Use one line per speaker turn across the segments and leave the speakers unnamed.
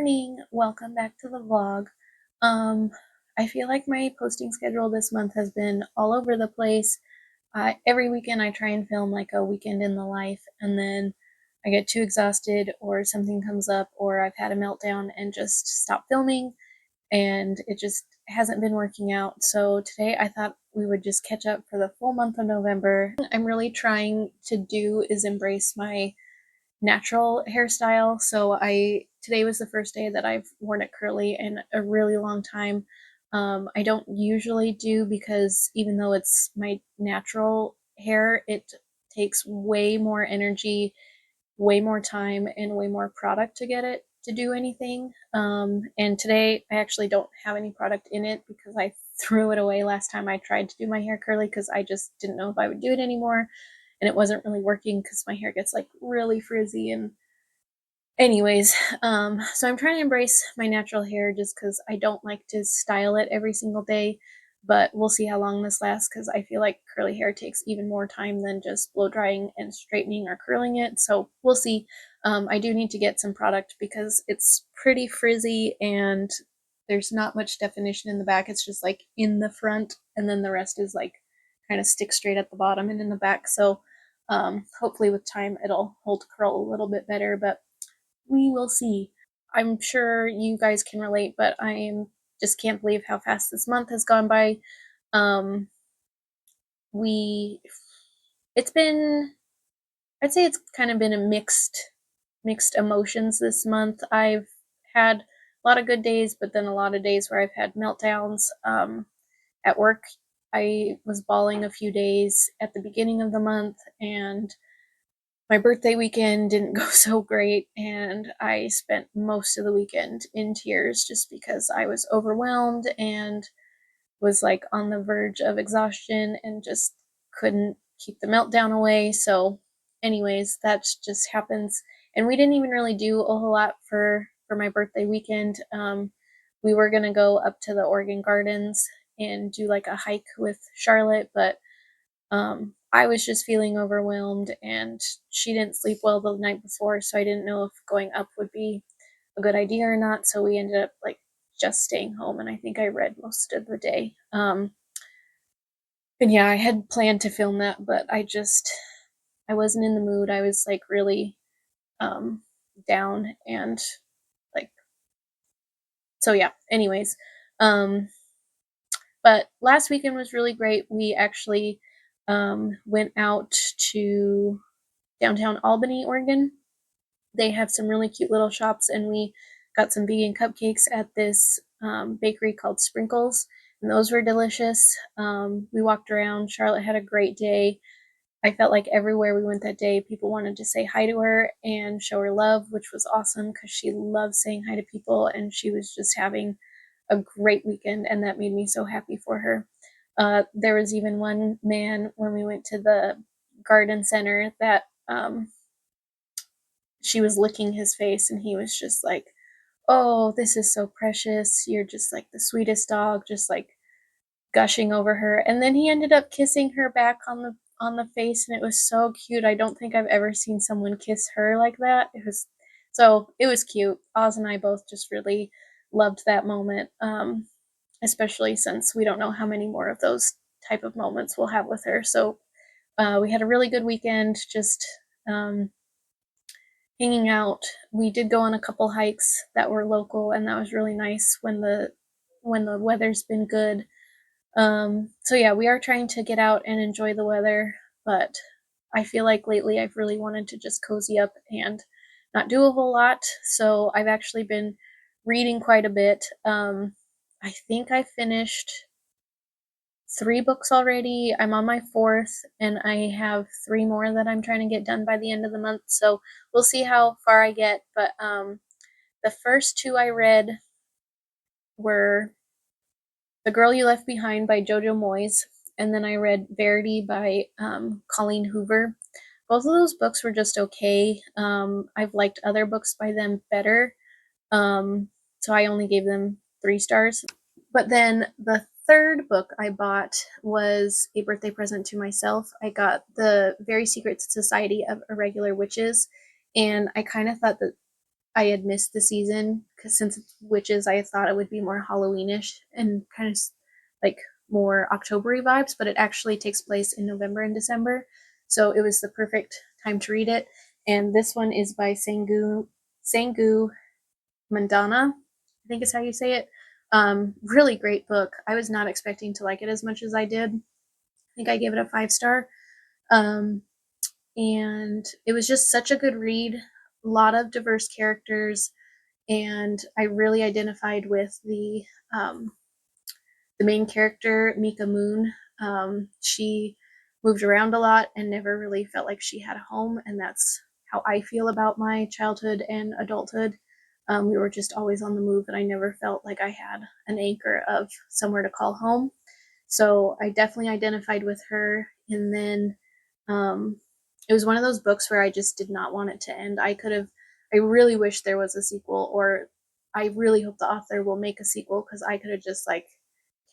morning. Welcome back to the vlog. Um, I feel like my posting schedule this month has been all over the place. Every weekend I try and film like a weekend in the life, and then I get too exhausted or something comes up or I've had a meltdown and just stop filming, and it just hasn't been working out. So today I thought we would just catch up for the full month of November. I'm really trying to do is embrace my natural hairstyle. So today was the first day that I've worn it curly in a really long time. I don't usually do because even though it's my natural hair, it takes way more energy, way more time, and way more product to get it to do anything. And today I actually don't have any product in it because I threw it away last time I tried to do my hair curly because I just didn't know if I would do it anymore, and it wasn't really working because my hair gets like really frizzy. And anyways, so I'm trying to embrace my natural hair just because I don't like to style it every single day, but we'll see how long this lasts because I feel like curly hair takes even more time than just blow drying and straightening or curling it. So we'll see. I do need to get some product because it's pretty frizzy and there's not much definition in the back. It's just like in the front, and then the rest is like kind of stick straight at the bottom and in the back. So hopefully with time it'll hold curl a little bit better, but we will see. I'm sure you guys can relate, but I just can't believe how fast this month has gone by. Um, we, it's been, I'd say it's kind of been a mixed emotions this month. I've had a lot of good days, but then a lot of days where I've had meltdowns. At work, I was bawling a few days at the beginning of the month, and my birthday weekend didn't go so great, and I spent most of the weekend in tears just because I was overwhelmed and was like on the verge of exhaustion and just couldn't keep the meltdown away. So anyways, that just happens. And we didn't even really do a whole lot for my birthday weekend. We were going to go up to the Oregon Gardens and do like a hike with Charlotte, but I was just feeling overwhelmed, and she didn't sleep well the night before, so I didn't know if going up would be a good idea or not. So we ended up like just staying home, and I think I read most of the day. And yeah, I had planned to film that, but I wasn't in the mood. I was like really um, down, and like, so yeah. Anyways, um, but last weekend was really great. We actually went out to downtown Albany, Oregon. They have some really cute little shops, and we got some vegan cupcakes at this bakery called Sprinkles, and those were delicious. We walked around. Charlotte had a great day. I felt like everywhere we went that day, people wanted to say hi to her and show her love, which was awesome because she loves saying hi to people, and she was just having a great weekend, and that made me so happy for her. There was even one man when we went to the garden center that she was licking his face, and he was just like, "Oh, this is so precious. You're just like the sweetest dog," just like gushing over her. And then he ended up kissing her back on the face, and it was so cute. I don't think I've ever seen someone kiss her like that. It was cute. Oz and I both just really loved that moment. Especially since we don't know how many more of those type of moments we'll have with her. So we had a really good weekend, just um, hanging out. We did go on a couple hikes that were local, and that was really nice when the weather's been good. So yeah, we are trying to get out and enjoy the weather, but I feel like lately I've really wanted to just cozy up and not do a whole lot. So I've actually been reading quite a bit. I think I finished 3 books already. I'm on my fourth, and I have 3 more that I'm trying to get done by the end of the month. So we'll see how far I get. But the first 2 I read were The Girl You Left Behind by Jojo Moyes, and then I read Verity by Colleen Hoover. Both of those books were just okay. I've liked other books by them better, so I only gave them 3 stars. But then the third book I bought was a birthday present to myself. I got The Very Secret Society of Irregular Witches, and I kind of thought that I had missed the season because since it's witches, I thought it would be more Halloweenish and kind of like more Octobery vibes, but it actually takes place in November and December. So it was the perfect time to read it. And this one is by Sangu Mandana, I think is how you say it. Really great book. I was not expecting to like it as much as I did. I think I gave it a 5 star. Um, and it was just such a good read. A lot of diverse characters, and I really identified with the main character, Mika Moon. She moved around a lot and never really felt like she had a home, and that's how I feel about my childhood and adulthood. We were just always on the move, and I never felt like I had an anchor of somewhere to call home. So I definitely identified with her. And then um, it was one of those books where I just did not want it to end. I really wish there was a sequel, or I really hope the author will make a sequel because I could have just like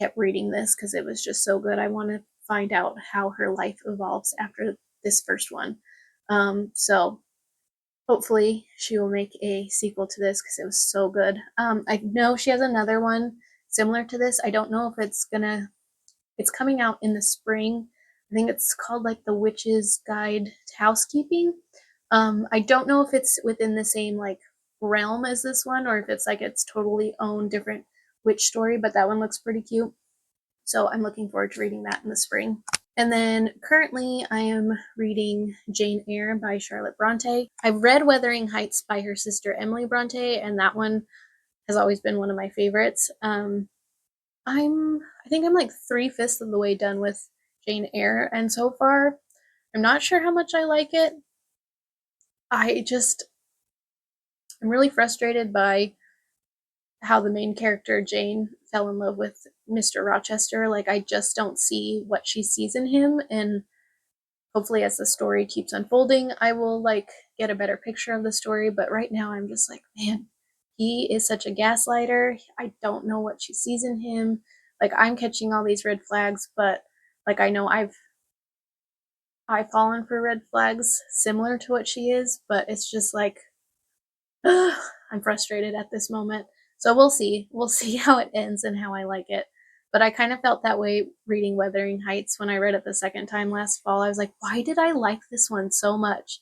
kept reading this because it was just so good. I want to find out how her life evolves after this first one. So hopefully she will make a sequel to this because it was so good. I know she has another one similar to this. I don't know if it's coming out in the spring. I think it's called like The Witch's Guide to Housekeeping. I don't know if it's within the same like realm as this one or if it's like its totally own different witch story, but that one looks pretty cute. So I'm looking forward to reading that in the spring. And then currently I am reading Jane Eyre by Charlotte Bronte. I've read Wuthering Heights by her sister Emily Bronte, and that one has always been one of my favorites. I think I'm like 3/5 of the way done with Jane Eyre, and so far I'm not sure how much I like it. I'm really frustrated by how the main character Jane fell in love with Mr. Rochester. Like I just don't see what she sees in him, and hopefully as the story keeps unfolding, I will like get a better picture of the story, but right now I'm just like, man, he is such a gaslighter. I don't know what she sees in him. Like I'm catching all these red flags, but like I know I've fallen for red flags similar to what she is, but it's just like I'm frustrated at this moment. So we'll see. We'll see how it ends and how I like it. But I kind of felt that way reading Wuthering Heights when I read it the second time last fall. I was like, why did I like this one so much?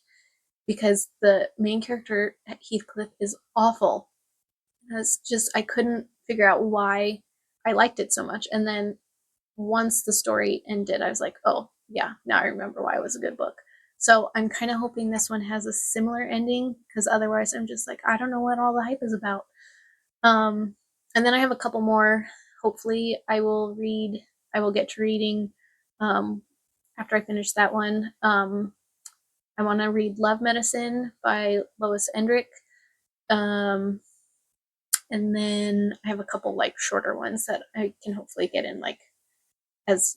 Because the main character, Heathcliff, is awful. It's just, I couldn't figure out why I liked it so much. And then once the story ended, I was like, oh, yeah, now I remember why it was a good book. So I'm kind of hoping this one has a similar ending because otherwise I'm just like, I don't know what all the hype is about. Um, and then I have a couple more. Hopefully, I will get to reading um, after I finish that one. I want to read Love Medicine by Lois Endrick. Um, and then I have a couple like shorter ones that I can hopefully get in like as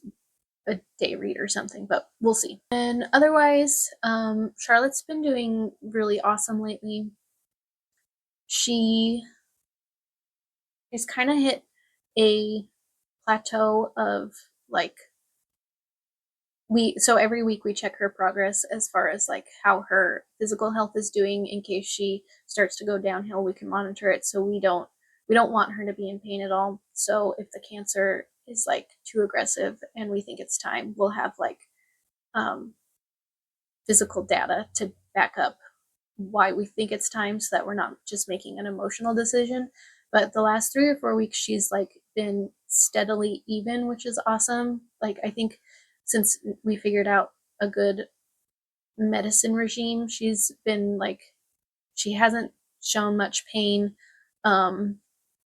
a day read or something, but we'll see. And otherwise, Charlotte's been doing really awesome lately. She has kind of hit a plateau of like so every week we check her progress as far as like how her physical health is doing in case she starts to go downhill. We can monitor it so we don't want her to be in pain at all. So if the cancer is like too aggressive and we think it's time, we'll have like um physical data to back up why we think it's time so that we're not just making an emotional decision. But the last 3 or 4 weeks, she's like been steadily even, which is awesome. Like, I think since we figured out a good medicine regime, she's been like, she hasn't shown much pain. Um,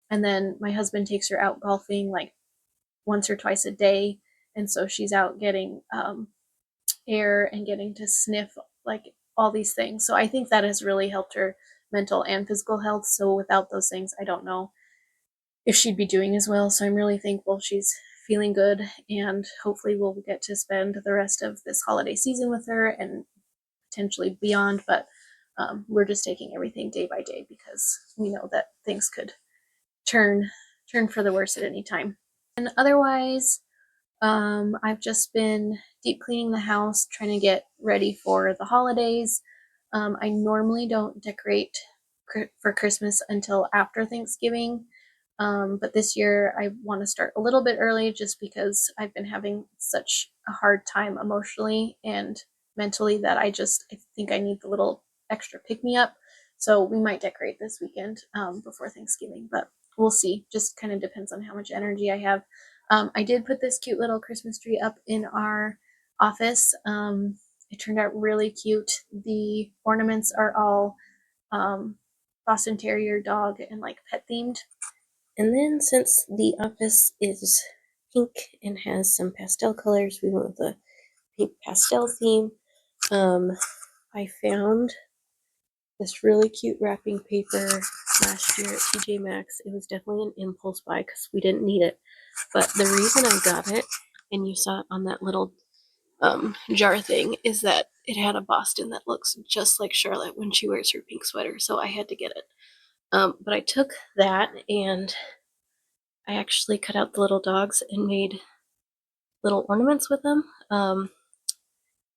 and then my husband takes her out golfing like once or twice a day. And so she's out getting air and getting to sniff like all these things. So I think that has really helped her mental and physical health. So without those things, I don't know if she'd be doing as well. So I'm really thankful she's feeling good, and hopefully we'll get to spend the rest of this holiday season with her and potentially beyond. But we're just taking everything day by day because we know that things could turn for the worse at any time. And otherwise, I've just been deep cleaning the house, trying to get ready for the holidays. I normally don't decorate for Christmas until after Thanksgiving. But this year I want to start a little bit early just because I've been having such a hard time emotionally and mentally that I think I need the little extra pick me up. So we might decorate this weekend before Thanksgiving, but we'll see. Just kind of depends on how much energy I have. I did put this cute little Christmas tree up in our office. It turned out really cute. The ornaments are all um, Boston Terrier dog and like pet themed. And then since the office is pink and has some pastel colors, we went with a pink pastel theme. Um, I found this really cute wrapping paper last year at TJ Maxx. It was definitely an impulse buy because we didn't need it. But the reason I got it, and you saw it on that little jar thing, is that it had a Boston that looks just like Charlotte when she wears her pink sweater. So I had to get it. But I took that and I actually cut out the little dogs and made little ornaments with them.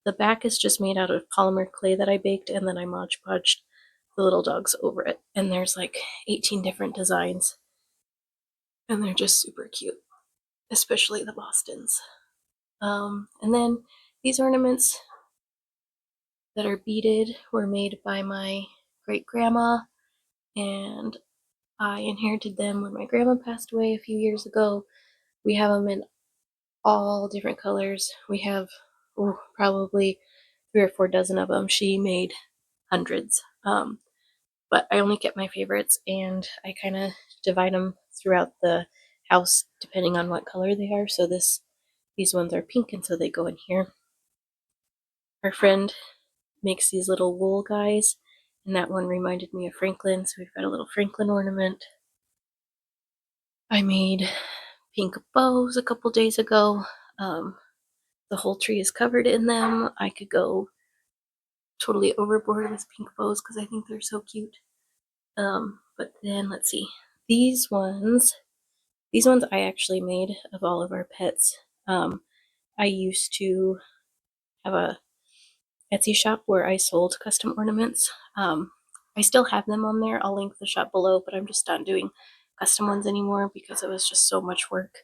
The back is just made out of polymer clay that I baked, and then I Mod Podged the little dogs over it. And there's like 18 different designs, and they're just super cute, especially the Bostons. And then these ornaments that are beaded were made by my great grandma, and I inherited them when my grandma passed away a few years ago. We have them in all different colors. We have probably 3 or 4 dozen of them. She made hundreds. But I only kept my favorites, and I kind of divide them throughout the house depending on what color they are. So these ones are pink, and so they go in here. Our friend makes these little wool guys, and that one reminded me of Franklin, so we've got a little Franklin ornament. I made pink bows a couple days ago. The whole tree is covered in them. I could go totally overboard with pink bows because I think they're so cute. But then let's see. These ones I actually made of all of our pets. I used to have a Etsy shop where I sold custom ornaments. I still have them on there. I'll link the shop below, but I'm just not doing custom ones anymore because it was just so much work.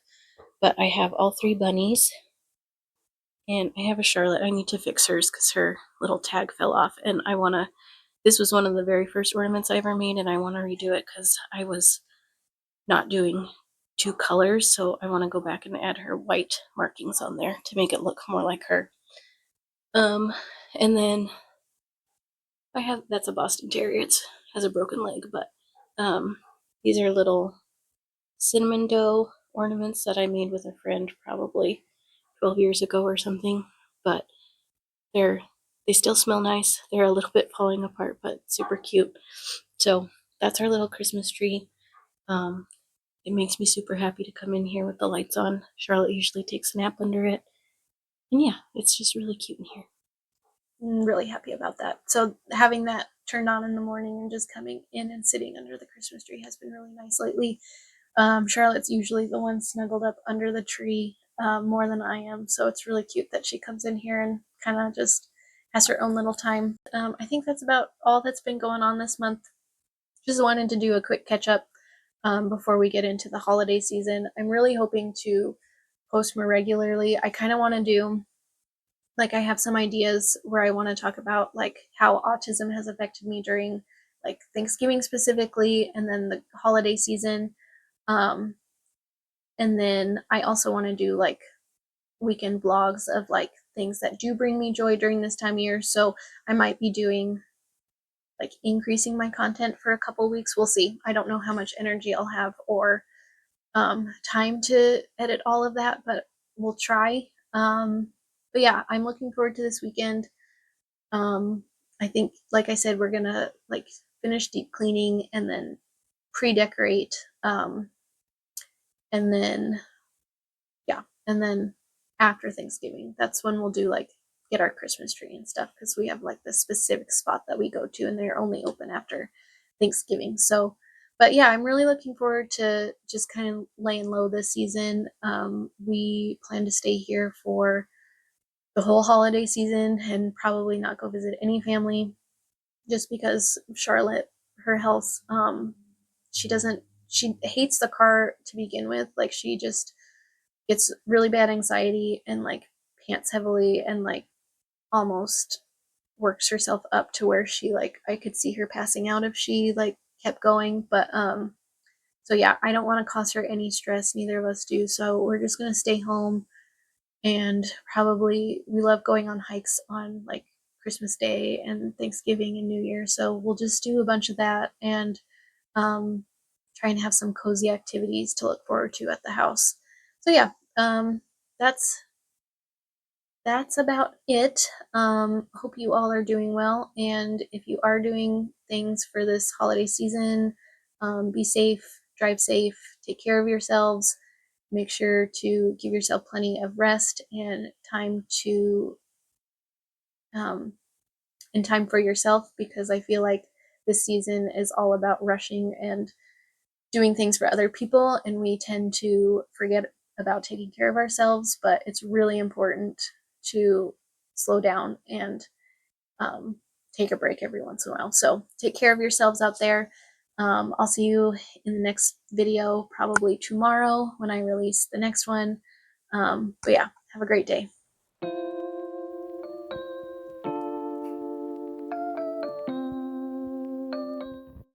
But I have all 3 bunnies, and I have a Charlotte. I need to fix hers because her little tag fell off, and this was one of the very first ornaments I ever made, and I want to redo it because I was not doing 2 colors, so I want to go back and add her white markings on there to make it look more like her. And then that's a Boston Terrier. It has a broken leg, but these are little cinnamon dough ornaments that I made with a friend probably 12 years ago or something, but they still smell nice. They're a little bit falling apart, but super cute. So that's our little Christmas tree. It makes me super happy to come in here with the lights on. Charlotte usually takes a nap under it. And yeah, it's just really cute in here. I'm really happy about that. So having that turned on in the morning and just coming in and sitting under the Christmas tree has been really nice lately. Charlotte's usually the one snuggled up under the tree more than I am, so it's really cute that she comes in here and kind of just has her own little time. I think that's about all that's been going on this month. Just wanted to do a quick catch up before we get into the holiday season. I'm really hoping to post more regularly. I kind of want to do I have some ideas where I want to talk about like how autism has affected me during like Thanksgiving specifically, and then the holiday season. Um, and then I also want to do like weekend vlogs of like things that do bring me joy during this time of year. So I might be doing like increasing my content for a couple weeks. We'll see. I don't know how much energy I'll have or time to edit all of that, but we'll try. But yeah, I'm looking forward to this weekend. I think, like I said, we're gonna like finish deep cleaning and then pre-decorate. And then yeah, and then after Thanksgiving, that's when we'll do like get our Christmas tree and stuff because we have like this specific spot that we go to and they're only open after Thanksgiving. So, but yeah, I'm really looking forward to just kind of laying low this season. We plan to stay here for the whole holiday season and probably not go visit any family just because Charlotte, her health. She doesn't, she hates the car to begin with. Like, she just gets really bad anxiety and like pants heavily and like almost works herself up to where she, like, I could see her passing out if she like kept going. But so yeah, I don't want to cause her any stress, neither of us do, so we're just going to stay home. And probably, we love going on hikes on like Christmas Day and Thanksgiving and New Year, so we'll just do a bunch of that and um try and have some cozy activities to look forward to at the house. So yeah, that's about it. Hope you all are doing well. And if you are doing things for this holiday season, be safe, drive safe, take care of yourselves. Make sure to give yourself plenty of rest and time to, um, and time for yourself, because I feel like this season is all about rushing and doing things for other people, and we tend to forget about taking care of ourselves. But it's really important to slow down and um, take a break every once in a while. So take care of yourselves out there. I'll see you in the next video, probably tomorrow when I release the next one. But yeah, have a great day.